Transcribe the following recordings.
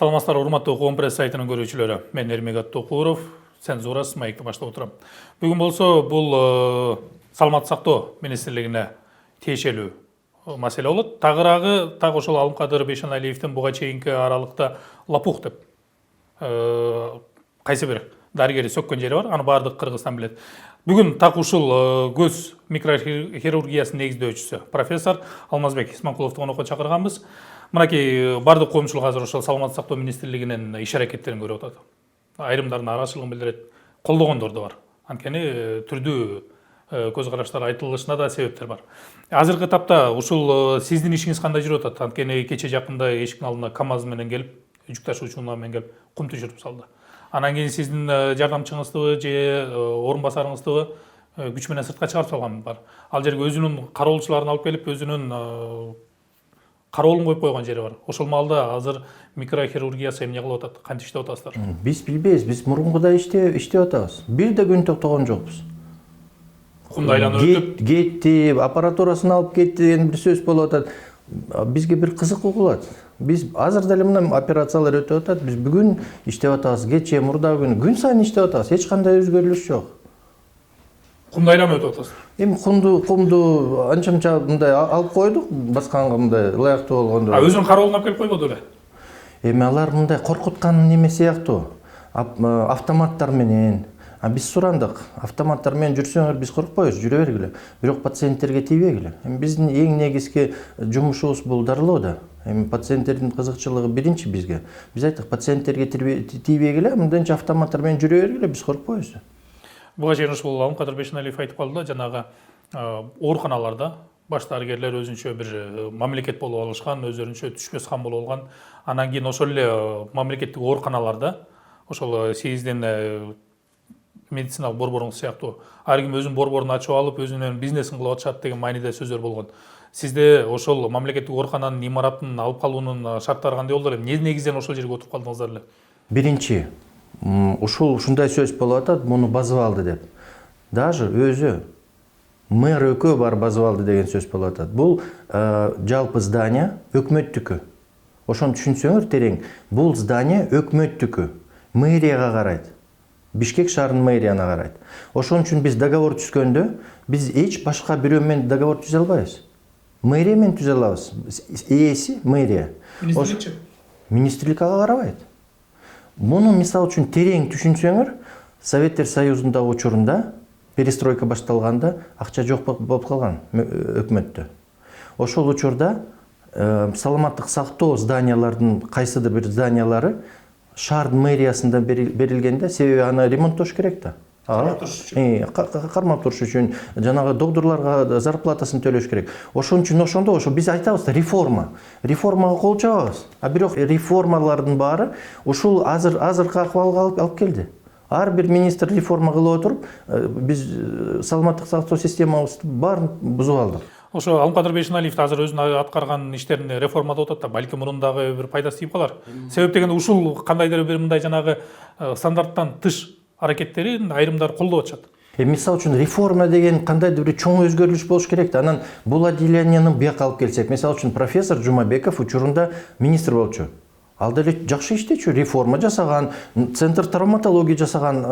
Саламатсыздар, урматтуу Коом пресс сайтынын көрүүчүлөрү. Мен Эрмегат Токуров, цензурасыз маекти баштап отурам. Бүгүн болсо бул саламаттык сактоо министрлигине тиешелүү маселе болот. Тагыраагы так ошол Алымкадыр Бейшеналиевдин буга чейинки аралыкта лапух деп кайсы бир дарыгери сөккөн жери бар. Аны баардык Кыргызстан билет. Бүгүн так ушул көз микрохирургиясынын негиздөөчүсү профессор Алмазбек Исманкуловду конокко чакырганбыз. Мынакей бардык коомчулук азыр ошол саламаттык сактоо министрлигинин иш аракеттерин көрүп атат. Айрымдардын нааразычылыгын билдирет, колдогондор да бар. Анткени түрдүү көз караштар айтылышына да себептер бар. Азыркы этапта ушул сиздин ишиңиз кандай жүрүп атат? Анткени кече жакында эшиктин алдына КАМАЗ менен келип, жүк ташуучу унаа менен келип, кум түшүрүп салды. Анан кийин сиздин жардамчыңыздыбы же орун басарыңыздыбы күч менен сыртка чыгарып салган бар. Ал жерге өзүнүн кароолчуларын алып келип, өзүнүн кароолун коюп койгон жери бар. Ошол маалда азыр микрохирургиясы эмне кылып атат? Кантип иштеп атасыздар? Биз билбейбиз, биз мурункудай иштеп атабыз. Бир да күн токтогон жокпуз. Кумду айланып өтүп кетти, аппаратурасын алып кетти деген бир сөз болуп атат. Бизге бир кызык угулат. Биз азыр деле мына операциялар өтүп атат. Биз бүгүн иштеп атабыз, кече, мурдагы күн сайын иштеп атабыз. Эч кандай өзгөрүш жок. кумду айланып өтүп атасыздар. Эми кумду анча-мынча мындай алып койдук, басканга мындай ылайыктуу болгондо. Өзүнүн кароолун алып келип койбоду эле. Эми алар мындай коркуткан неме сыяктуу. Автоматтар менен. Биз сурандык. Автоматтар менен жүрсөңөр биз коркпойбуз, жүрө бергиле. Бирок пациенттерге тийбегиле. Эми биздин эң негизги жумушубуз бул дарылоо да. Эми пациенттердин кызыкчылыгы биринчи бизге. Биз айттык, пациенттерге тийбегиле, мындайча автоматтар менен жүрө бергиле, биз коркпойбуз. Буга чейин ушул Алымкадыр Бейшеналиев айтып калды да, жанагы ооруканаларда баш дарыгерлер өзүнчө бир мамлекет болуп алышкан, өздөрүнчө түшпөс хан болуп алган. Анан кийин ошол эле мамлекеттик ооруканаларда ошол сиздин медициналык борборуңуз сыяктуу ар ким өзүнүн борборун ачып алып, өзүнүн бизнесин кылып атышат деген мааниде сөздөр болгон. Сизде ошол мамлекеттик оорукананын имаратын алып калуунун шарттары кандай болду эле? Эмне негизден ошол жерге отуруп калдыңыздар эле? Биринчи, ушундай сөз болуп атат, муну басып алды деп. Даже өзү мэр экөө бар басып алды деген сөз болуп атат. Бул жалпы здание өкмөттүкү. Ошону түшүнсөңөр терең, бул здание өкмөттүкү. Мэрияга карайт. Бишкек шаарынын мэриясына карайт. Ошон үчүн биз договор түзгөндө, биз эч башка бирөө менен договор түзө албайбыз. Мэрия менен түзө алабыз. Ээси мэрия. Министрликчи? Министрлик ага карабайт. Муну мисал үчүн терең түшүнсөңөр, Советтер Союзундагы учурунда перестройка башталганда акча жок болуп калган өкмөттө. Ошол учурда саламаттык сактоо зданиялардын кайсыдыр бир зданиялары шаардын мэриясында берилгенде, себеби аны ремонттош керек да. Кармап туруш үчүн жанагы доктурларга зарплатасын төлөш керек. Ошон үчүн ошондо биз айтабыз да, реформа. Реформага кол чабабыз. Бирок реформалардын баары ушул азыркы акыбалга алып келди. Ар бир министр реформа кылып отуруп, биз саламаттык сактоо системабызды баарын бузуп алдык. Ошо Алымкадыр Бейшеналиев азыр өзүнүн аткарган иштерин реформадап атат да, балким мурундагы бир пайдасы тийип калар. Себеп дегенде ушул кандайдыр бир мындай жанагы стандарттан тыш аракеттерин айрымдар колдоп атышат. Мисал үчүн реформа деген кандайдыр бир чоң өзгөрүш болуш керек да. Анан бул отделениянын бияка алып келсек, мисал үчүн профессор Жумабеков учурунда министр болчу. Ал деле жакшы иштечү, реформа жасаган, центр травматология жасаган,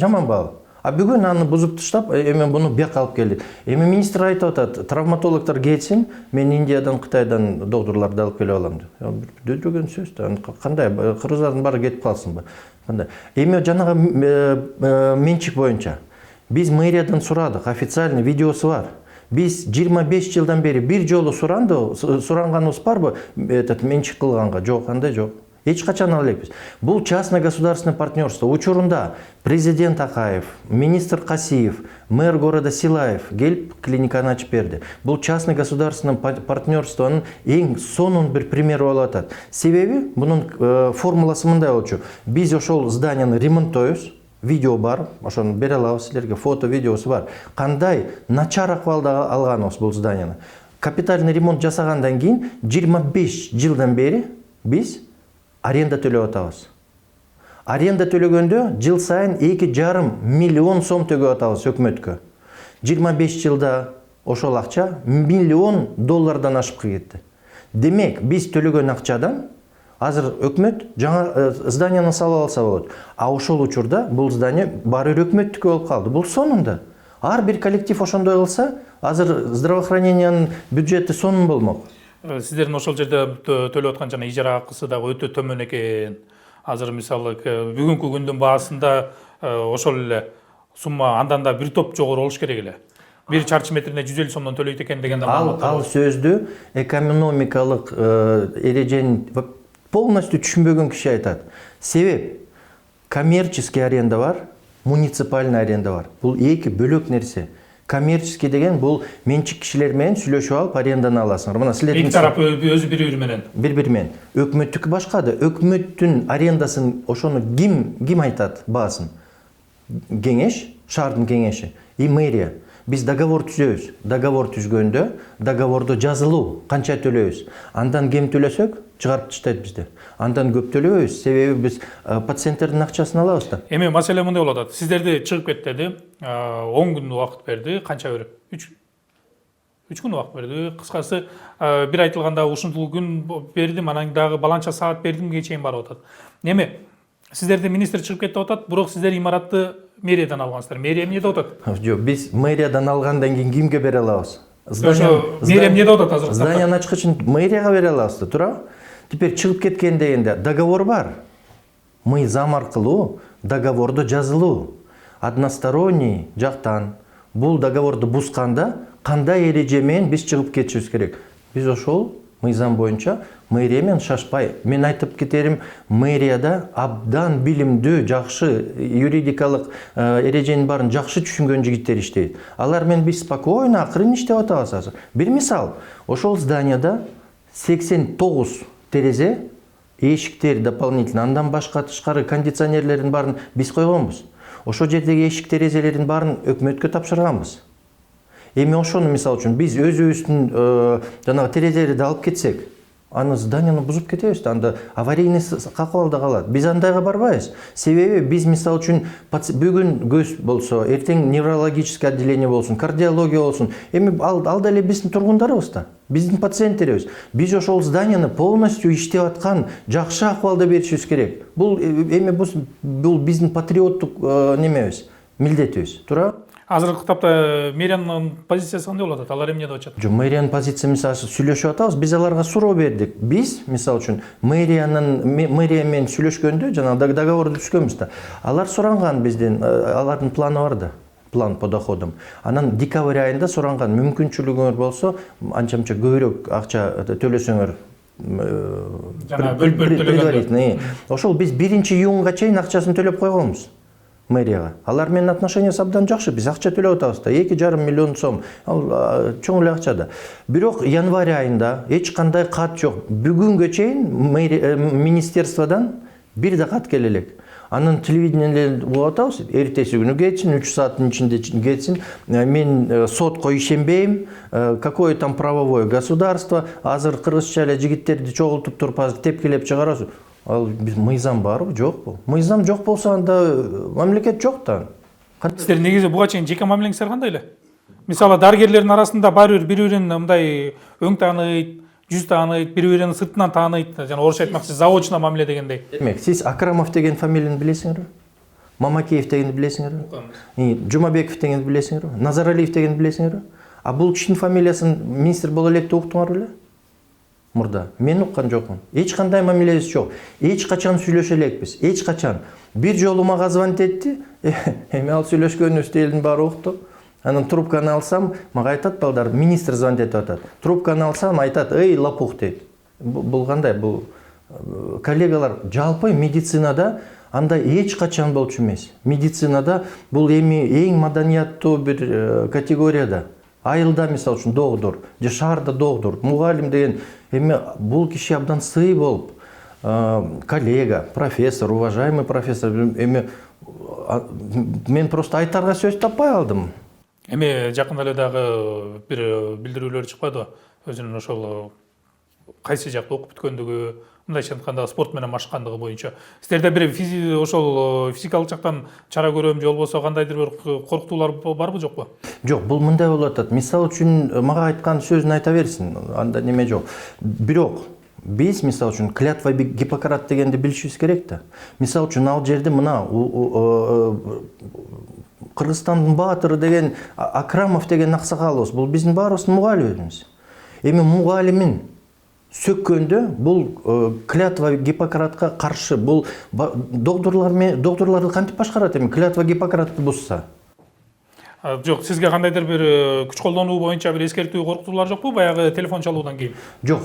жаман бал. Бүгүн аны бузуп таштап, эми буну бияка алып келдик. Эми министр айтып атат, травматологдор кетсин, мен Индиядан, Кытайдан доктурларды алып келип алам деп. Дөдөгөн сөз да. Кандай кыргыздардын баары кетип калсынбы? Кандай? Эми жанагы менчик боюнча биз мэриядан сурадык, официальный видеосу бар. Биз 25 жылдан бери бир жолу суранганыбыз барбы? Менчик кылганга жок, кандай жок. Эч качан ала элекпиз. Бул частно-государственное партнерство. Учурунда президент Акаев, министр Касиев, мэр города Силаев келип клиниканы ачып берди. Бул частно-государственное партнерствонун эң сонун бир примери болуп атат. Себеби мунун формуласы мындай болчу. Биз ошол зданияны ремонттойбуз. Видео бар, ошону бере алабыз силерге, фото, видеосу бар. Кандай начар акыбалда алганыбыз бул зданияны. Капитальный ремонт жасагандан кийин 25 жылдан бери биз аренда төлөп атабыз. Аренда төлөгөндө жыл сайын 2,5 миллион сом төгөп атабыз өкмөткө. 25 жылда ошол акча $1 миллион ашып кетти. Демек, биз төлөгөн акчадан Азыр өкмөт жаңа зданияны салып алса болот. А ошол учурда бул здание баары өкмөттүкү болуп калды. Бул сонунда. Ар бир коллектив ошондой кылса, азыр здравоохранениянын бюджети сонун болмок. Сиздердин ошол жерде төлөп аткан жана ижара акысы дагы өтө төмөн экен. Азыр мисалы бүгүнкү күндүн баасында ошол эле сумма андан да бир топ жогору болуш керек эле. 1 чарчы метрине 150 сомдон төлөйт экен деген Ал сөздү экономикалык эрежени полностью түшүнбөгөн киши айтат. Себеп коммерческий аренда бар, муниципальный аренда бар. Бул эки бөлөк нерсе. Коммерческий деген бул менчик кишилер менен сүйлөшүп алып аренданы аласыңар. Мына силердин эки тарап өзү бири-бири менен. Бири-бири менен. Өкмөттүкү башка да. Өкмөттүн арендасын ошону ким айтат баасын? Кеңеш, шаардын кеңеши и мэрия. Биз договор түзөбүз. Договор түзгөндө договордо жазылуу канча төлөйбүз. Андан кем төлөсөк чыгарып таштайт бизди. Андан көп төлөбөйбүз, себеби биз пациенттердин акчасын алабыз да. Эми маселе мындай болуп атат. Сиздерди чыгып кет деди. 10 күн убакыт берди. Канча берип? 3 күн убакыт берди. Кыскасы бир айтылганда ушунтул күн бердим, анан дагы баланча саат бердимге чейин барып атат. Эми сиздерди министр чыгып кет деп атат, бирок сиздер имаратты мэриядан алгансыздар. Мэрия эмне деп атат? Жок, биз мэриядан алгандан кийин кимге бере алабыз? Мэрия эмне деп атат азыр? Зданияны ачкычын мэрияга бере алабыз да, туурабы? Теперь чыгып кеткен дегенде договор бар. Мы зам аркылуу договордо жазылуу. Односторонний жактан бул договорду бузганда кандай эреже менен биз чыгып кетишибиз керек? Биз ошол мыйзам боюнча мэрия менен шашпай. Мен айтып кетерим, мэрияда абдан билимдүү, жакшы юридикалык эреженин баарын жакшы түшүнгөн жигиттер иштейт. Алар менен биз спокойно акырын иштеп атабыз азыр. Бир мисал, ошол зданияда 89 терезе, эшиктер дополнительно, андан башка тышкары кондиционерлердин баарын биз койгонбуз. Ошол жердеги эшик терезелердин баарын өкмөткө тапшырганбыз. Эми ошону мисал үчүн биз өзүбүздүн жанагы терезелерди алып кетсек, аны зданияны бузуп кетебиз да, анда аварийный акыбалда калат. Биз андайга барбайбыз. Себеби биз мисал үчүн бүгүн көз болсо, эртең неврологический отделение болсун, кардиология болсун, эми ал деле биздин тургундарыбыз да, биздин пациенттерибиз. Биз ошол зданияны полностью иштеп аткан жакшы акыбалда беришибиз керек. Бул эми бул биздин патриоттук немебиз, милдетибиз, туурабы? Азыркы тапта мэриянын позициясы кандай болуп атат? Алар эмне деп атышат? Жок, мэриянын позициясы мисалы сүйлөшүп атабыз. Биз аларга суроо бердик. Биз мисалы үчүн мэрия менен сүйлөшкөндө жана договорду түзгөнбүз да. Алар суранган бизден, алардын планы бар да. План по доходам. Анан декабрь айында суранган, мүмкүнчүлүгүңөр болсо, анча-мынча көбүрөөк акча төлөсөңөр. Жана бөлүп Ошол биз 1 июнга чейин акчасын төлөп койгонбуз. Мэрияга. Алар менен отношениясы абдан жакшы. Биз акча төлөп атабыз да. 2,5 миллион сом. Ал чоң эле акча да. Бирок январь айында эч кандай кат жок. Бүгүнгө чейин министерстводан бир да кат келе элек. Анын телевидениелерин угуп атабыз. Эртеси күнү кетсин, 3 сааттын ичинде кетсин. Мен сотко ишенбейм. Какое там правовое государство? Азыр кыргызча эле жигиттерди чогултуп туруп азыр тепкилеп чыгарабыз. Ал биз мыйзам барбы, жокпу? Мыйзам жок болсо анда мамлекет жок да. Сиздер негизи буга чейин жеке мамилеңиздер кандай эле? Мисалы дарыгерлердин арасында баары бири-бирин мындай өң тааныйт, жүз тааныйт, бири-бирин сыртынан тааныйт, жана орусча айтмакчы заочно мамиле дегендей. Демек, сиз Акрамов деген фамилияны билесиңерби? Мамакеев дегенди билесиңерби? Жумабеков дегенди билесиңерби? Назаралиев дегенди билесиңерби? А бул кишинин фамилиясын министр боло электе уктуңар беле? Мурда. Мен уккан жокмун. Эч кандай мамилебиз жок. Эч качан сүйлөшө элекпиз. Эч качан. Бир жолу мага звонить этти. Эми ал сүйлөшкөнүбүздү элдин баары укту. Анан трубканы алсам, мага айтат балдар, министр звонить этип атат. Трубканы алсам, айтат, "Эй, лопух" дейт. Бул кандай? Бул коллегалар жалпы медицинада андай эч качан болчу эмес. Медицинада бул эми эң маданияттуу бир категорияда. Айылда мисалы үчүн доктор, же шаарда доктор, мугалим деген эми бул киши абдан сый болуп, коллега, профессор, уважаемый профессор, эми мен просто айтарга сөз таппай калдым. Эми жакында эле дагы бир билдирүүлөр чыкпадыбы? Өзүнүн ошол кайсы жакта окуп бүткөндүгү, мындайча айтканда спорт менен машыккандыгы боюнча. Сиздерде бир ошол физикалык жактан чара көрөм же болбосо кандайдыр бир коркутуулар барбы жокпу? Жок, бул мындай болуп атат. Мисалы үчүн мага айткан сөзүн айта берсин. Анда неме жок. Бирок Биз мисалы үчүн клятва Гиппократ дегенди билишибиз керек да. Мисалы үчүн ал жерде мына Кыргызстандын баатыры деген Акрамов деген аксакалыбыз, бул биздин баарыбыздын мугалимибиз. Эми мугалимин сөккөндө бул клятва Гиппократка каршы, бул доктурларды кантип башкарат эми клятва Гиппократты бузса? Жок, сизге кандайдыр бир күч колдонуу боюнча бир эскертүү, коркутуулар жокпу баягы телефон чалуудан кийин? Жок,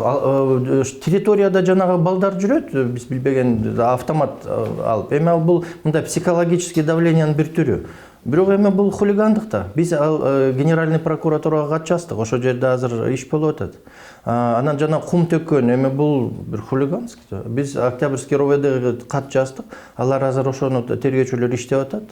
территорияда жанагы балдар жүрөт, биз билбеген автомат алып. Эми ал бул мындай психологический давлениянын бир түрү. Бирок эми бул хулигандык да. Биз генеральный прокуратурага кат жаздык. Ошол жерде азыр иш болуп атат. Анан жана кум төккөн, эми бул бир хулиганский. Биз Октябрьский РОВДга кат жаздык. Алар азыр ошону тергөөчүлөр иштеп атат.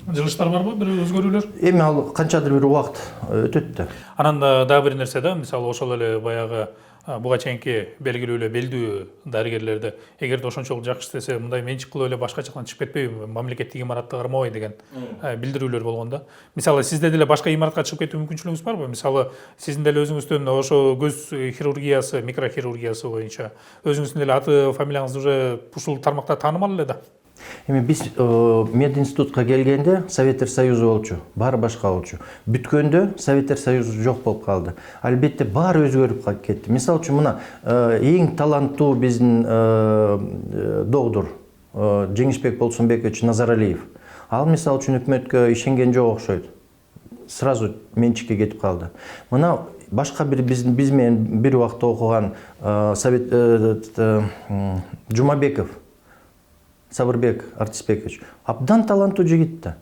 Жылыштар барбы, бир өзгөрүүлөр? Эми ал канчадыр бир убакыт өтөт да. Анан дагы бир нерсе да, мисалы ошол эле баягы буга чейинки белгилүү эле белдүү дарыгерлерди эгерде ошончолук жакшы иштесе, мындай менчик кылып эле башка жактан чыгып кетпейби, мамлекеттик имаратты кармабай деген билдирүүлөр болгон да. Мисалы сизде деле башка имаратка чыгып кетүү мүмкүнчүлүгүңүз барбы? Мисалы сиздин деле өзүңүздөн ошо көз хирургиясы, микрохирургиясы боюнча өзүңүздүн деле аты фамилияңыз уже ушул тармакта таанымал эле да. Эми биз мединститутка келгенде Советтер Союзу болчу, баары башка болчу. Бүткөндө Советтер Союзу жок болуп калды. Албетте баары өзгөрүп кетти. Мисалы үчүн мына эң таланттуу биздин доктор Жеңишбек Болсунбекович Назаралиев. Ал мисалы үчүн өкмөткө ишенген жок окшойт. Сразу менчикке кетип калды. Мына башка бир биз менен бир убакта окуган Жумабеков Сабырбек Артисбекович абдан таланттуу жигит да.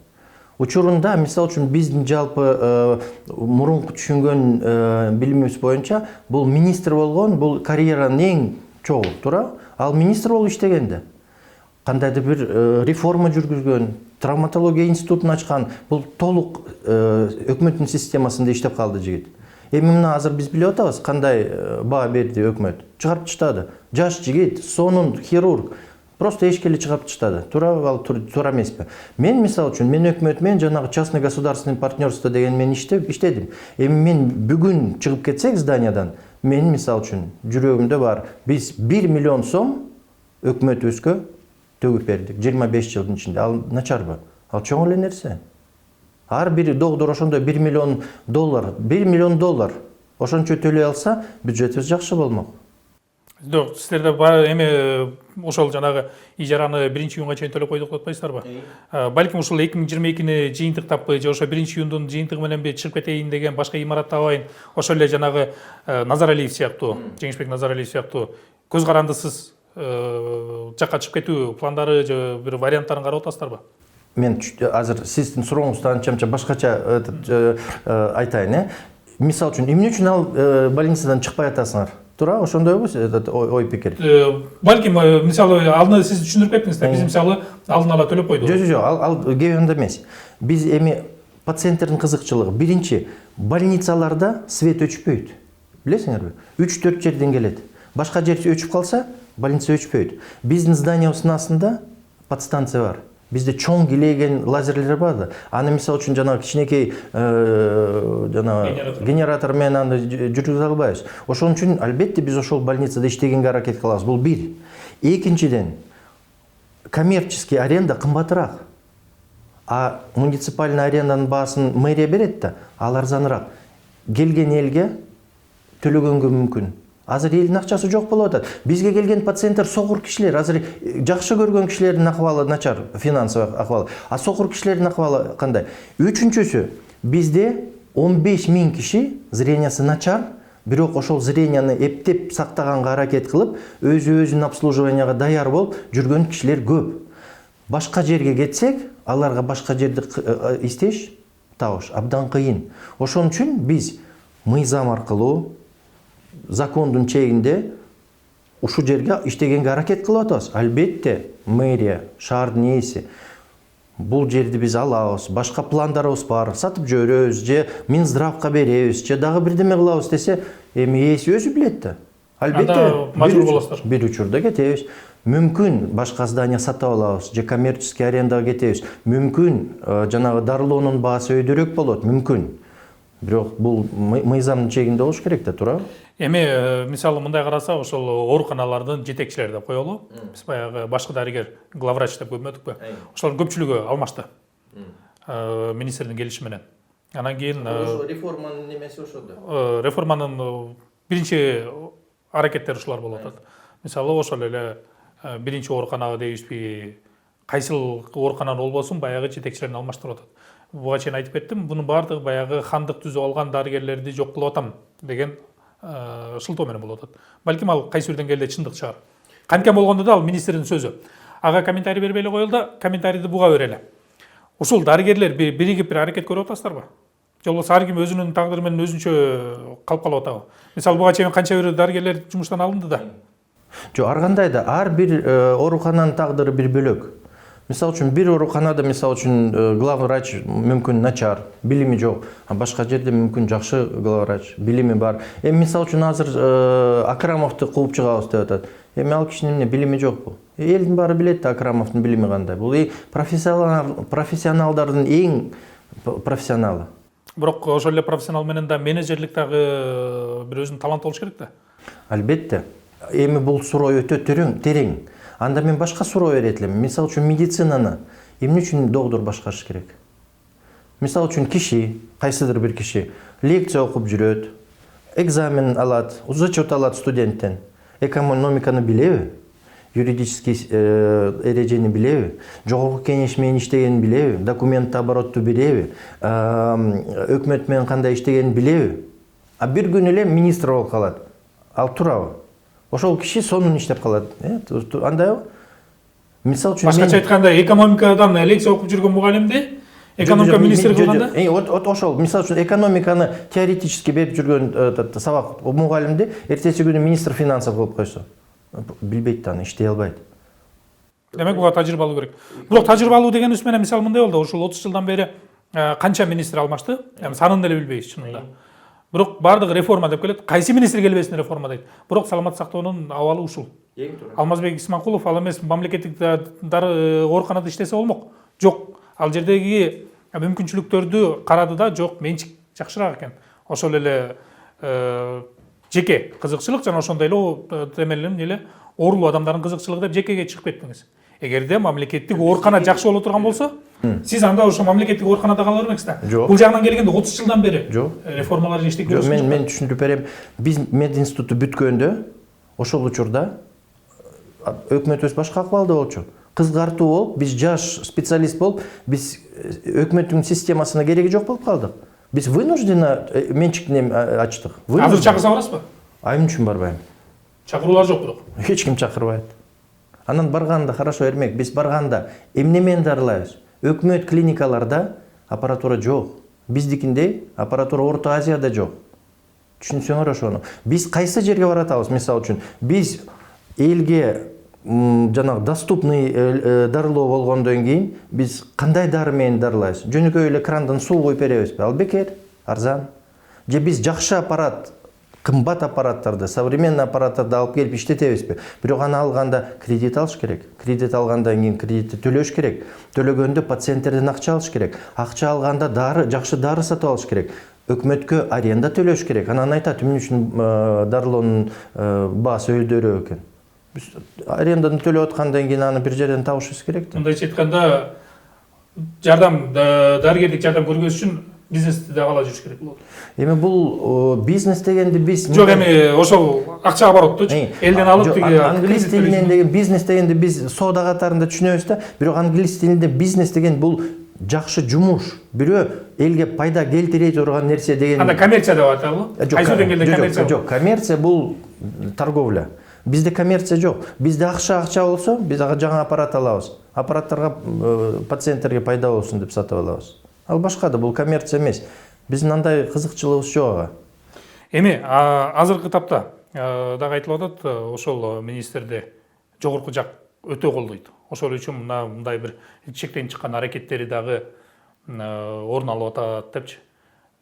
Учурунда мисалы үчүн биздин жалпы мурунку түшүнгөн билимибиз боюнча бул министр болгон, бул карьеранын эң чогуу, туура? Ал министр болуп иштеген да. Кандайдыр бир реформа жүргүзгөн, травматология институтун ачкан, бул толук өкмөттүн системасында иштеп калды жигит. Эми мына азыр биз билип атабыз кандай баа берди өкмөт. Чыгарып таштады. Жаш жигит, сонун хирург. Просто эшкели чыгарып таштады. Туура эмеспи? Мен мисалы үчүн мен өкмөт менен жанагы частный государственный партнерство деген менен иштедим. Эми мен бүгүн чыгып кетсек зданиядан, мен мисалы үчүн жүрөгүмдө бар. Биз 1 миллион сом өкмөтүбүзгө төгүп бердик 25 жылдын ичинде. Ал начарбы? Ал чоң эле нерсе. Ар бир доктор ошондой 1 миллион доллар ошончо төлөй алса, бюджетибиз жакшы болмок. Жок, сиздерде эми ошол жанагы ижараны 1-июнга чейин төлөп койдук деп атпайсыздарбы? Балким ушул 2022-ни жыйынтыктаппы же ошо 1-июндун жыйынтыгы мененби чыгып кетейин деген башка имарат табайын. Ошол эле жанагы Назаралиев сыяктуу, Жеңишбек Назаралиев сыяктуу көз карандысыз жакка чыгып кетүү пландары же бир варианттарын карап атасыздарбы? Мен азыр сиздин сурооңузду анча башкача айтайын. Мисалы үчүн эмне үчүн ал больницадан чыкпай атасыңар? Туура, ошондойбу ой пикир. Балким мисалы алдын сиз түшүндүрүп кеттиңиз да, биз мисалы алдын ала төлөп койдук. Жок, ал кебенде эмес. Биз эми пациенттердин кызыкчылыгы. Биринчи, больницаларда свет өчпөйт. Билесиңерби? 3-4 жерден келет. Башка жер өчүп калса, больница өчпөйт. Биздин зданиябыздын астында подстанция бар. Бизде чоң килейген лазерлер бар да. Аны мисалы үчүн жанагы кичинекей генератор менен аны жүргүзө албайбыз. Ошон үчүн албетте биз ошол больницада иштегенге аракет кылабыз. Бул бир. Экинчиден, коммерческий аренда кымбатыраак. А муниципальный аренданын баасын мэрия берет да, ал арзаныраак. Келген элге төлөгөнгө мүмкүн. Азыр элдин акчасы жок болуп атат. Бизге келген пациенттер сокур кишилер. Азыр жакшы көргөн кишилердин акыбалы начар, финансовый акыбалы. А сокур кишилердин акыбалы кандай? Үчүнчүсү, бизде 15 000 киши зрениясы начар, бирок ошол зренияны эптеп сактаганга аракет кылып, өзүнүн обслуживанияга даяр болуп жүргөн кишилер көп. Башка жерге кетсек, аларга башка жерде иштеш, табыш абдан кыйын. Ошон үчүн биз мыйзам аркылуу закондун чегинде ушу жерге иштегенге аракет кылып атабыз. Албетте мэрия, шаардын ээси бул жерди биз алабыз, башка пландарыбыз бар, сатып жиберебиз же Минздравка беребиз же дагы бирдеме кылабыз десе, эми ээси өзү билет да. Албетте мажбур болосуздар. Бир учурда кетебиз. Мүмкүн башка здание сатып алабыз же коммерческий арендага кетебиз. Мүмкүн жанагы дарылоонун баасы өйдөрөөк болот, мүмкүн. бирок бул мыйзамдын чегинде болуш керек да, туурабы? Эми мисалы мындай карасак, ошол ооруканалардын жетекчилери деп коелу. Биз баягы башкы дарыгер, главврач деп көрмөдүкпү? Ошолордун көпчүлүгү алмашты. Министрдин келиши менен. Анан кийин Ошо реформанын немеси ошо да. Реформанын биринчи аракеттери ушулар болуп атат. Мисалы ошол эле биринчи ооруканага дейбизби, кайсыл оорукананы болбосун баягы жетекчилерин алмаштырып атат. Буга чейин айтып кеттим, бунун баардыгы баягы хандык түзүп алган дарыгерлерди жок кылып атам деген шылтоо менен болуп атат. Балким ал кайсы бир деңгээлде чындык чыгар. Канткен болгондо да ал министрдин сөзү. Ага комментарий бербей эле коелу да, комментарийди буга берели. Ушул дарыгерлер биригип бир аракет көрүп атасыздарбы? Же болбосо ар ким өзүнүн тагдыры менен өзүнчө калып калып атабы? Мисалы буга чейин канча бир дарыгерлер жумуштан алынды да. Жок, ар кандай да, ар бир оорукананын тагдыры бир бөлөк. Мисалы үчүн бир ооруканада мисалы үчүн главврач мүмкүн начар, билими жок, а башка жерде мүмкүн жакшы главврач, билими бар. Эми мисалы үчүн азыр Акрамовду кууп чыгабыз деп атат. Эми ал кишинин эмне билими жокпу? Элдин баары билет да Акрамовдун билими кандай. Бул профессионалдардын эң профессионалы. Бирок ошол эле профессионал менен да менеджерлик дагы бир өзүнүн таланты болуш керек да. Албетте. Эми бул суроо өтө терең. Анда мен башка суроо берет элем. Мисалы үчүн медицинаны эмне үчүн доктор башкарыш керек? Мисалы үчүн киши, кайсыдыр бир киши лекция окуп жүрөт, экзамен алат, зачет алат студенттен. Экономиканы билеби? Юридический эрежени билеби? Жогорку кеңеш менен иштегенин билеби? Документ оборотту билеби? Өкмөт менен кандай иштегенин билеби? А бир күн эле министр болуп калат. Ал туурабы? Ошол киши сонун иштеп калат. Андайбы? Мисалы үчүн башкача айтканда, экономикадан лекция окуп жүргөн мугалимди экономика министри кылганда? Ошол, мисалы үчүн экономиканы теоретически берип жүргөн сабак мугалимди эртеси күнү министр финансов кылып койсо, билбейт да, аны иштей албайт. Демек буга тажрыйба алуу керек. Бирок тажрыйба алуу дегенибиз менен мисалы мындай болду, ушул 30 жылдан бери канча министр алмашты? Санын деле билбейбиз чынында. Бирок бардыгы реформа деп келет. Кайсы министр келбесин реформа дейт. Бирок саламат сактоонун абалы ушул. Алмазбек Исманкулов ал эмес мамлекеттик ооруканада иштесе болмок. Жок, ал жердеги мүмкүнчүлүктөрдү карады да, жок, менчик жакшыраак экен. Ошол эле жеке кызыкчылык жана ошондой эле темелим эле оорулуу адамдардын кызыкчылыгы деп жекеге чыгып кеттиңиз. Эгерде мамлекеттик оорукана жакшы боло турган болсо, сиз анда ошо мамлекеттик ооруканада кала бермексиз да. Бул жагынан келгенде 30 жылдан бери реформалар иштеп келип жатат. Мен түшүндүрүп берем. Биз мединституту бүткөндө ошол учурда өкмөтүбүз башка акыбалда болчу. Кызгартуу болуп, биз жаш специалист болуп, биз өкмөттүн системасына кереги жок болуп калдык. Биз вынужденно менчикти ачтык. Азыр чакырса барасызбы? Айым үчүн барбайм. Чакыруулар жок бирок. Эч ким чакырбайт. Анан барганда хорошо эрмек, биз барганда эмне менен дарылайбыз? Өкмөт клиникаларда аппаратура жок. Биздикиндей аппаратура Орто Азияда жок. Түшүнсөңөр ошону. Биз кайсы жерге баратабыз? Мисалы үчүн, биз элге жанагы доступный дарылоо болгондон кийин биз кандай дары менен дарылайбыз? Жөнөкөй эле крандан суу куюп беребизби? Ал бекер, арзан. Же биз жакшы аппарат, кымбат аппараттарды, современный аппараттарды алып келип иштетебизби? Бирок аны алганда кредит алыш керек. Кредит алгандан кийин кредитти төлөш керек. Төлөгөндө пациенттерден акча алыш керек. Акча алганда дары, жакшы дары сатып алыш керек. Өкмөткө аренда төлөш керек. Анан айтат, эмне үчүн дарылоонун баасы өлдөрөө экен. Биз аренданы төлөп аткандан кийин аны бир жерден табышыбыз керек да. Мындайча айтканда, жардам, дарыгерлик жардам көргөзүш үчүн бизнести да ала жүрүш керек болот. Эми бул бизнес дегенди биз жок, эми ошол акча обороттучу элден алып тиги англис тилинен деген бизнес дегенди биз соода катарында түшүнөбүз да. Бирок англис тилинде бизнес деген бул жакшы жумуш, бирөө элге пайда келтире турган нерсе деген. Анда коммерция деп аталбы? Кайсы деңгээлде коммерция? Жок, коммерция бул торговля. Бизде коммерция жок. Бизде акча болсо, биз жаңа аппарат алабыз. Аппараттарга пациенттерге пайда болсун деп сатып алабыз. Ал башка да, бул коммерция эмес. Биздин андай кызыкчылыгыбыз жок ага. Эми азыркы тапта дагы айтылып атат, ошол министрди жогорку жак өтө колдойт. Ошол үчүн мындай бир чектен чыккан аракеттери дагы орун алып атат депчи.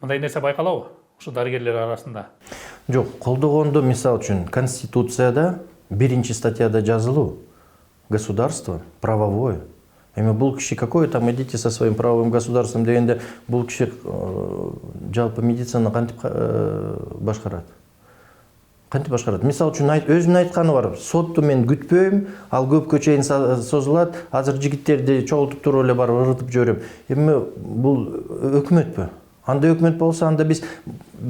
Мындай нерсе байкалабы ошо дарыгерлер арасында? Жок, колдогондо мисалы үчүн Конституцияда 1-статьяда жазылуу. Государство правовое. Эми бул киши какое там идите со своим правовым государством дегенде бул киши жалпы медицинаны кантип башкарат? Кантип башкарат? Мисалы үчүн өзүнүн айтканы бар. Сотту мен күтпөйм, ал көпкө чейин созулат. Азыр жигиттерди чогултуп туруп эле барып ыргытып жиберем. Эми бул өкмөтпү? Анда өкмөт болсо, анда биз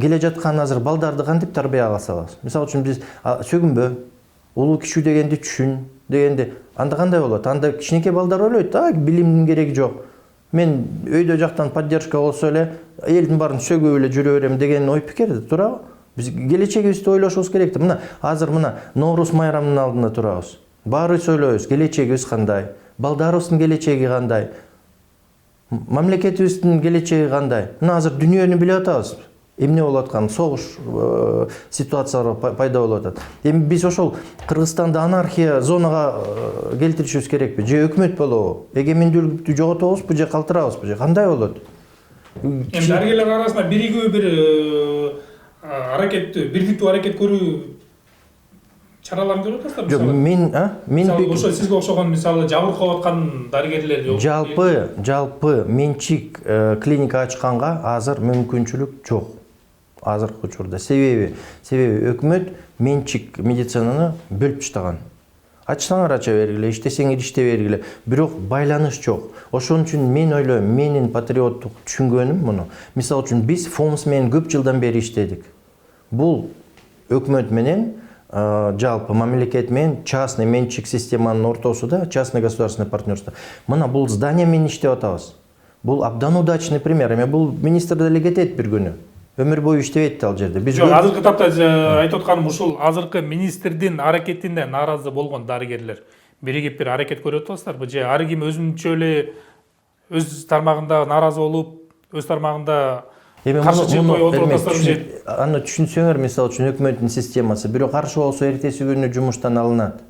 келе жаткан азыр балдарды кантип тарбияга салабыз? Мисалы үчүн биз сөгүнбө, улуу киши дегенди түшүн дегенде анда кандай болот? Анда кичинекей балдар ойлойт, билимдин кереги жок. Мен өйдө жактан поддержка болсо эле элдин баарын сөгүп эле жүрө берем деген ой пикир туурабы? Биз келечегибизди ойлошубуз керек. Мына азыр мына Ноорус майрамынын алдында турабыз. Баарыбыз ойлойбуз, келечегибиз кандай? Балдарыбыздын келечеги кандай? Мамлекетибиздин келечеги кандай? Мына азыр дүйнөнү билип атабыз. Эмне болуп аткан, согуш ситуациялары пайда болуп атат. Эми биз ошол Кыргызстанды анархия зонага келтиришибиз керекпи? Же өкмөт болобу? Эгемендүүлүктү жоготобузбу же калтырабызбы? Же кандай болот? Эми дарыгерлер арасында биригүү бир аракеттүү, бирдиктүү аракет көрүү чараларын көрүп атасыздар? Жок, мен ошо сизге окшогон мисалы жабыркап аткан дарыгерлер жок. Жалпы менчик клиника ачканга азыр мүмкүнчүлүк жок. Азыркы учурда себеби өкмөт менчик медицинаны бөлүп таштаган. Ачсаңар ача бергиле, иштесеңер иштей бергиле. Бирок байланыш жок. Ошон үчүн мен ойлойм, менин патриоттук түшүнгөнүм муну. Мисалы үчүн биз ФОМС менен көп жылдан бери иштедик. Бул өкмөт менен жалпы мамлекет менен частный менчик системанын ортосунда, частный государственный партнерство. Мына бул здание менен иштеп атабыз. Бул абдан удачный пример. Эми бул министр деле кетет бир күнү. Өмүр бою иштебейт ал жерде. Жок, азыркы тапта айтып атканым ушул азыркы министрдин аракетине нааразы болгон дарыгерлер биригип бир аракет көрүп атасыздарбы? Же ар ким өзүнчө эле өз тармагында нааразы болуп, өз тармагында каршы чыгып отуруп атасыздарбы же? Аны түшүнсөңөр, мисалы үчүн өкмөттүн системасы бирок каршы болсо эртеси күнү жумуштан алынат.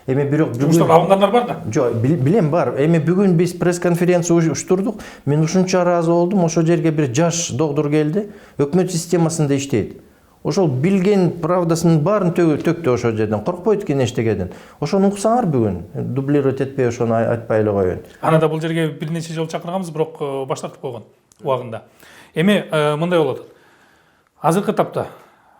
Эми бирок жумуштан алынгандар бар да? Жок, билем бар. Эми бүгүн биз пресс-конференция уштурдук. Мен ушунча ыраазы болдум. Ошол жерге бир жаш доктор келди. Өкмөт системасында иштейт. Ошол билген правдасынын баарын төктү ошол жерден. Коркпойт экен эчтегеден. Ошону уксаңар бүгүн. Дублировать этпей ошону айтпай эле коеюн. Аны да бул жерге бир нече жолу чакырганбыз, бирок баш тартып койгон убагында. Эми мындай болот. Азыркы тапта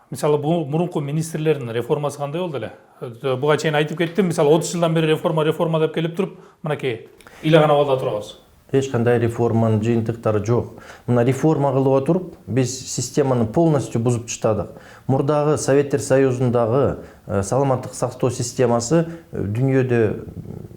мисалы мурунку министрлердин реформасы кандай болду эле? Буга чейин айтып кеттим. Мисалы 30 жылдан бери реформа деп келип туруп, мынакей ыйлаган абалда турабыз. Эч кандай реформанын жыйынтыктары жок. Мына реформа кылып отуруп, биз системаны полностью бузуп таштадык. Мурдагы Советтер Союзундагы саламаттык сактоо системасы дүйнөдө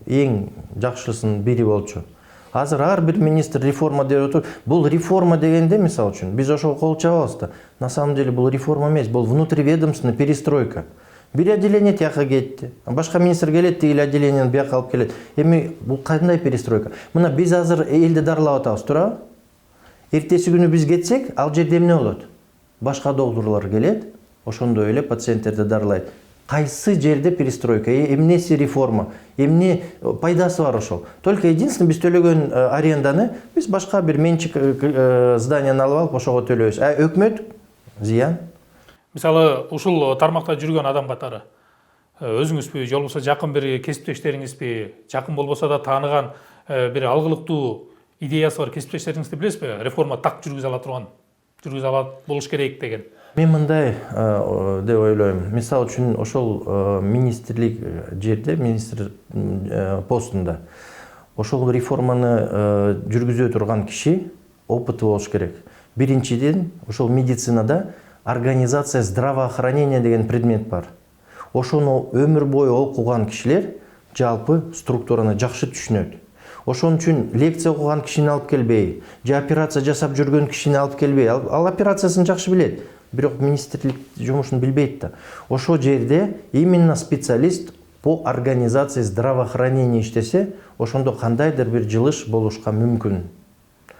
эң жакшысынын бири болчу. Азыр ар бир министр реформа деп отур. Бул реформа дегенде, мисалы үчүн, биз ошого кол чабабыз да. На самом деле бул реформа эмес, бул внутриведомственный перестройка. Бир отделение тияка кетти. Башка министр келет, тигил отделениени бияка алып келет. Эми бул кандай перестройка? Мына биз азыр элди дарылап атабыз, туурабы? Эртеси күнү биз кетсек, ал жерде эмне болот? Башка докторлор келет, ошондой эле пациенттерди дарылайт. Кайсы жерде перестройка, эмнеси реформа, эмне пайдасы бар ошол? Только единственное, биз төлөгөн аренданы биз башка бир менчик зданияны алып алып ошого төлөйбүз. Өкмөт зыян. Мисалы, ушул тармакта жүргөн адам катары өзүңүзбү, же болбосо жакын бир кесиптештериңизби, жакын болбосо да тааныган бир алгылыктуу идеясы бар кесиптештериңизди билесизби? Реформа так жүргүзө алат болуш керек деген. Мен мындай деп ойлойм. Мисалы үчүн ошол министрлик жерде, министр постунда ошол реформаны жүргүзө турган киши опыты болуш керек. Биринчиден, ошол медицинада организация здравоохранения деген предмет бар. Ошону өмүр бою окуган кишилер жалпы структураны жакшы түшүнөт. Ошон үчүн лекция окуган кишини алып келбей, же операция жасап жүргөн кишини алып келбей, ал операциясын жакшы билет. Бирок министрлик жумушун билбейт да. Ошол жерде именно специалист по организации здравоохранения иштесе, ошондо кандайдыр бир жылыш болушка мүмкүн.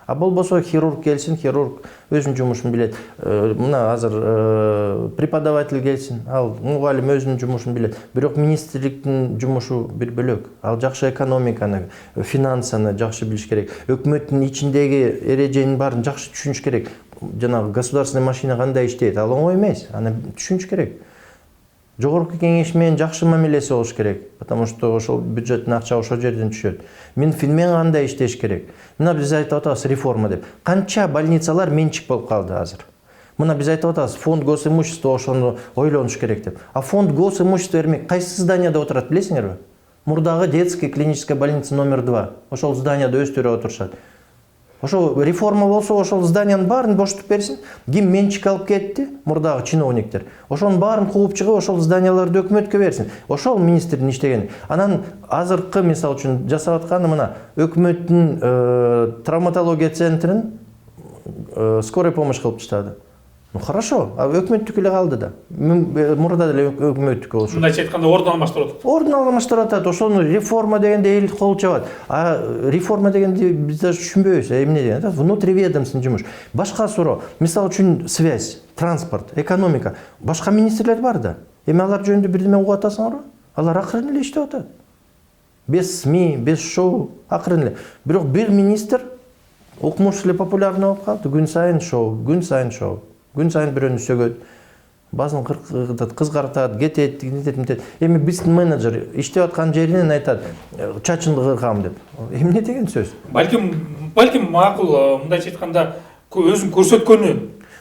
А болбосо хирург келсин, хирург өзүнүн жумушун билет. Мына азыр преподаватель келсин, ал мугалим өзүнүн жумушун билет. Бирок министрликтин жумушу бир бөлөк. Ал жакшы экономиканы, финансаны жакшы билиш керек. Өкмөттүн ичиндеги эреженин баарын жакшы түшүнүш керек. Жанагы государственный машина кандай иштейт, ал оңой эмес. Аны түшүнүш керек. Жогорку кеңеш менен жакшы мамилеси болуш керек, потому что ошол бюджеттин акча ошол жерден түшөт. Минфин менен кандай иштеш керек? Мына биз айтып атабыз реформа деп. Канча больницалар менчик болуп калды азыр. Мына биз айтып атабыз фонд госимущества ошону ойлонуш керек деп. А фонд госимущества эрмек кайсы зданияда отурат билесиңерби? Мурдагы детская клиническая больница номер 2. Ошол зданияда өстүрүп отурушат. Ошол реформа болсо ошол зданиянын баарын бошотуп берсин. Ким менчик алып кетти? Мурдагы чиновниктер. Ошонун баарын кууп чыгып ошол зданияларды өкмөткө берсин. Ошол министрдин иштегени. Анан азыркы мисал үчүн жасап атканы мына өкмөттүн травматология центрин скорый помощь кылып таштады. Ну хорошо, а өкмөттүкү эле калды да. Мурда деле өкмөттүкү болчу. Мындайча айтканда ордун алмаштырып атат. Ордун алмаштырып атат. Ошону реформа дегенде эл кол чабат. А реформа дегенде биз даже түшүнбөйбүз. Эмне деген? Внутриведомственный жумуш. Башка суроо. Мисал үчүн связь, транспорт, экономика. Башка министрлер бар да. Эми алар жөнүндө бирдеме угуп атасыңарбы? Алар акырын эле иштеп атат. Без СМИ, без шоу, акырын эле. Бирок бир министр укмуш эле популярный болуп калды. Күн сайын шоу, күн сайын шоу. Күн сайын бирөөнү сөгөт, базын кызгартат, кетет, мынтет. Эми биздин менеджер иштеп аткан жеринен айтат, чачымды кыркам деп. Эмне деген сөз? Балким макул, мындайча айтканда өзүн көрсөткөнү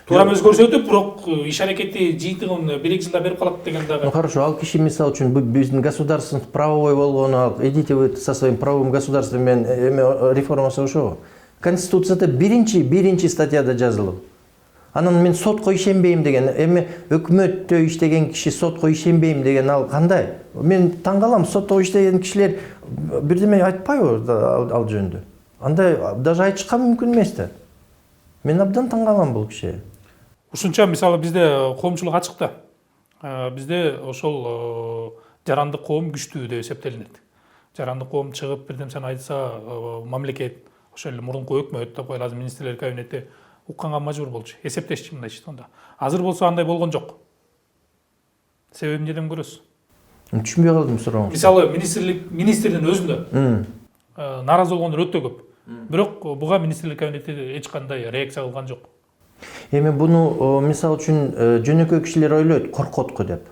туура эмес көрсөтүп, бирок иш аракети жыйынтыгын 1-2 жылда берип калат деген дагы. Ну хорошо, ал киши мисал үчүн биздин государственный правовой болгону, идите вы со своим правовым государством менен эме реформасы ошого. Конституцияда биринчи статьяда жазылып. Анан мен сотко ишенбейм деген, эми өкмөттө иштеген киши сотко ишенбейм деген ал кандай? Мен таң калам, сотто иштеген кишилер бирдеме айтпайбы ал жөнүндө? Андай даже айтышка мүмкүн эмес да. Мен абдан таң калам бул киши. Ушунча мисалы бизде коомчулук ачык да. Бизде ошол жарандык коом күчтүү деп эсептелинет. Жарандык коом чыгып бирдемсени айтса, мамлекет ошол эле мурунку өкмөт деп коелу, азыр министрлер кабинети укканга мажбур болчу, эсептешчи мындайча айтканда. Азыр болсо андай болгон жок. Себебин неден көрөсүз? Түшүнбөй калдым сурооңузду. Мисалы министрдин өзүндө нааразы болгондор өтө көп. Бирок буга министрлер кабинети эч кандай реакция кылган жок. Эми буну мисал үчүн жөнөкөй кишилер ойлойт коркотку деп.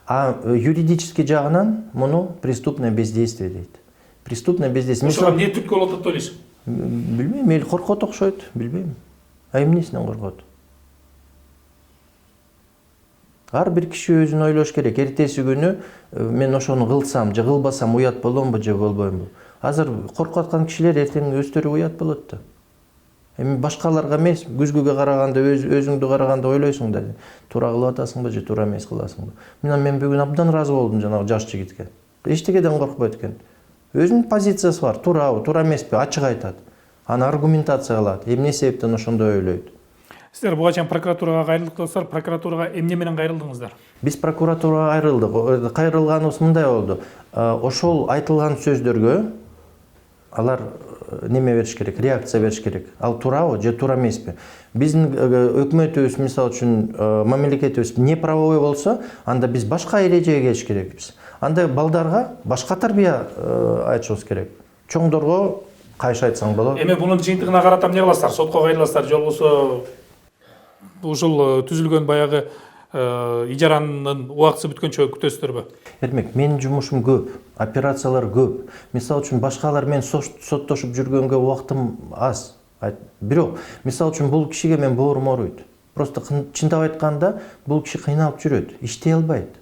А юридический жагынан муну преступное бездействие дейт. Преступное бездействие. Ошого эмне түрткү болот деп ойлойсуз? Билбейм, эл коркот окшойт, билбейм. А эмнесинен коркот? Ар бир киши өзүн ойлош керек. Эртеси күнү мен ошону кылсам же кылбасам уят боломбу же болбоймбу? Азыр коркуп аткан кишилер эртең өздөрү уят болот да. Эми башкаларга эмес, күзгүгө караганда, өзүңдү караганда ойлойсуң да. Туура кылып атасыңбы же туура эмес кыласыңбы? Мен бүгүн абдан ыраазы болдум жанагы жаш жигитке. Эчтекеден коркпойт экен. Өзүнүн позициясы бар. Туурабы, туура эмеспи? Ачык айтат. Аны аргументация кылат. Эмне себептен ошондой ойлойт? Сиздер буга чейин прокуратурага кайрылдыңыздар. Прокуратурага эмне менен кайрылдыңыздар? Биз прокуратурага кайрылдык. Кайрылганыбыз мындай болду. Ошол айтылган сөздөргө алар неме бериш керек, реакция бериш керек. Ал туурабы же туура эмеспи? Биздин өкмөтүбүз мисал үчүн мамлекетибиз не правовой болсо, анда биз башка эрежеге келиш керекпиз. Анда балдарга башка тарбия айтышыбыз керек. Чоңдорго кайшы айтсаң болот. Эми бунун жыйынтыгына карата эмне кыласыздар? Сотко кайрыласыздар, же болбосо ушул түзүлгөн баягы ижаранын убактысы бүткөнчө күтөсүздөрбү? Эрмек, менин жумушум көп, операциялар көп. Мисал үчүн башкалар менен соттошуп жүргөнгө убактым аз. Бирок, мисал үчүн бул кишиге мен боорум ооруйт. Просто чындап айтканда бул киши кыйналып жүрөт, иштей албайт.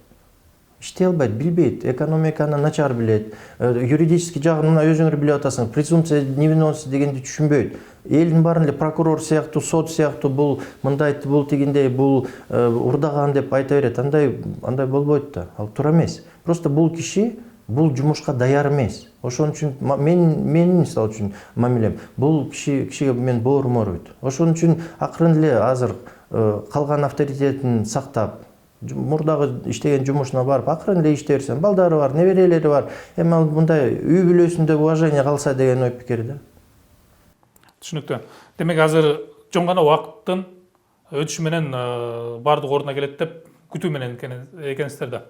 Билбейт, экономиканы начар билет, юридический жагын өзүңөр билип атасың, презумпция невиновности дегенди түшүнбөйт. Элдин баарын эле прокурор сыяктуу, сот сыяктуу бул мындайт, бул тигиндей, бул урдаган деп айта берет. Андай болбойт да. Ал туура эмес. Просто бул киши бул жумушка даяр эмес. Ошон үчүн мен мисал үчүн мамилем бул кишиге мен боорум ооруйт. Ошон үчүн акырын эле азыр калган авторитетин сактап, мурдагы иштеген жумушуна барып акырын эле иштей берсем, балдары бар, неберелери бар. Эми ал мындай үй бүлөсүндө уважение калса деген ой пикир да. Түшүнүктүү. Демек азыр чоң гана убакыттын өтүшү менен бардык ордуна келет деп күтүү менен экенсиздер да.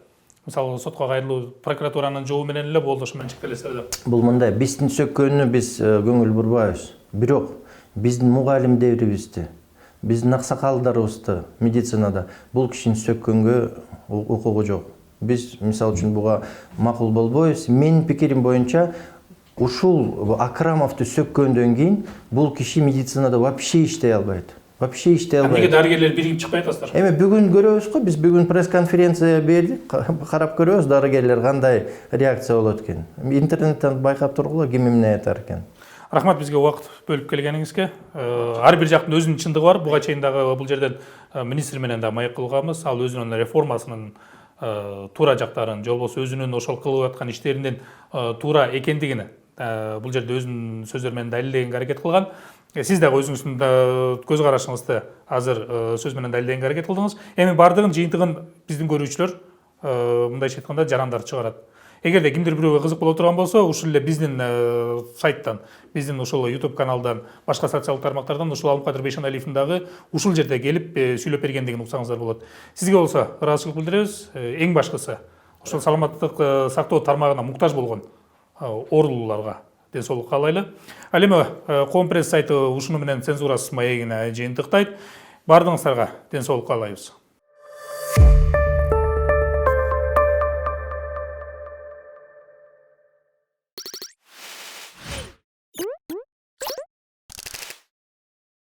Мисалы сотко кайрылуу прокуратуранын жобу менен эле болду, ошо менен чектелесиздер да. Бул мындай, биздин сөккөнүнө биз көңүл бурбайбыз. Бирок биздин мугалимдерибизди, биздин аксакалдарыбызды медицинада бул кишини сөккөнгө укугу жок. Биз мисалы үчүн буга макул болбойбуз. Менин пикирим боюнча ушул Акрамовду сөккөндөн кийин бул киши медицинада вообще иштей албайт. Вообще иштей Неге албайт. дарыгерлер биригип чыкпай атасыздар? Эми бүгүн көрөбүз го, биз бүгүн пресс-конференция бердик, карап көрөбүз дарыгерлер кандай реакция болот экен. Интернеттен байкап тургула ким эмне айтар экен. Рахмат бизге убакыт бөлүп келгениңизге. Ар бир жактын өзүнүн чындыгы бар. Буга чейин дагы бул жерден министр менен да маек кылганбыз. Ал өзүнүн реформасынын туура жактарын, же болбосо өзүнүн ошол кылып аткан иштеринин туура экендигини бул жерде өзүнүн сөздөрү менен далилдегенге аракет кылган. Сиз дагы өзүңүздүн көз карашыңызды азыр сөз менен далилдегенге аракет кылдыңыз. Эми бардыгын жыйынтыгын биздин көрүүчүлөр мындайча айтканда жарандар чыгарат. Эгерде кимдир бирөөгө кызык боло турган болсо, ушул эле биздин сайттан, биздин ушул YouTube каналдан, башка социалдык тармактардан ушул Алымкадыр Бейшеналиевдин дагы ушул жерде келип сүйлөп бергендигин уксаңыздар болот. Сизге болсо ыраазычылык билдиребиз. Эң башкысы ушул саламаттык сактоо тармагына муктаж болгон оорулууларга ден соолук каалайлы. Ал эми Коом пресс сайты ушуну менен цензурасыз маегине жыйынтыктайт. Бардыгыңыздарга ден соолук каалайбыз.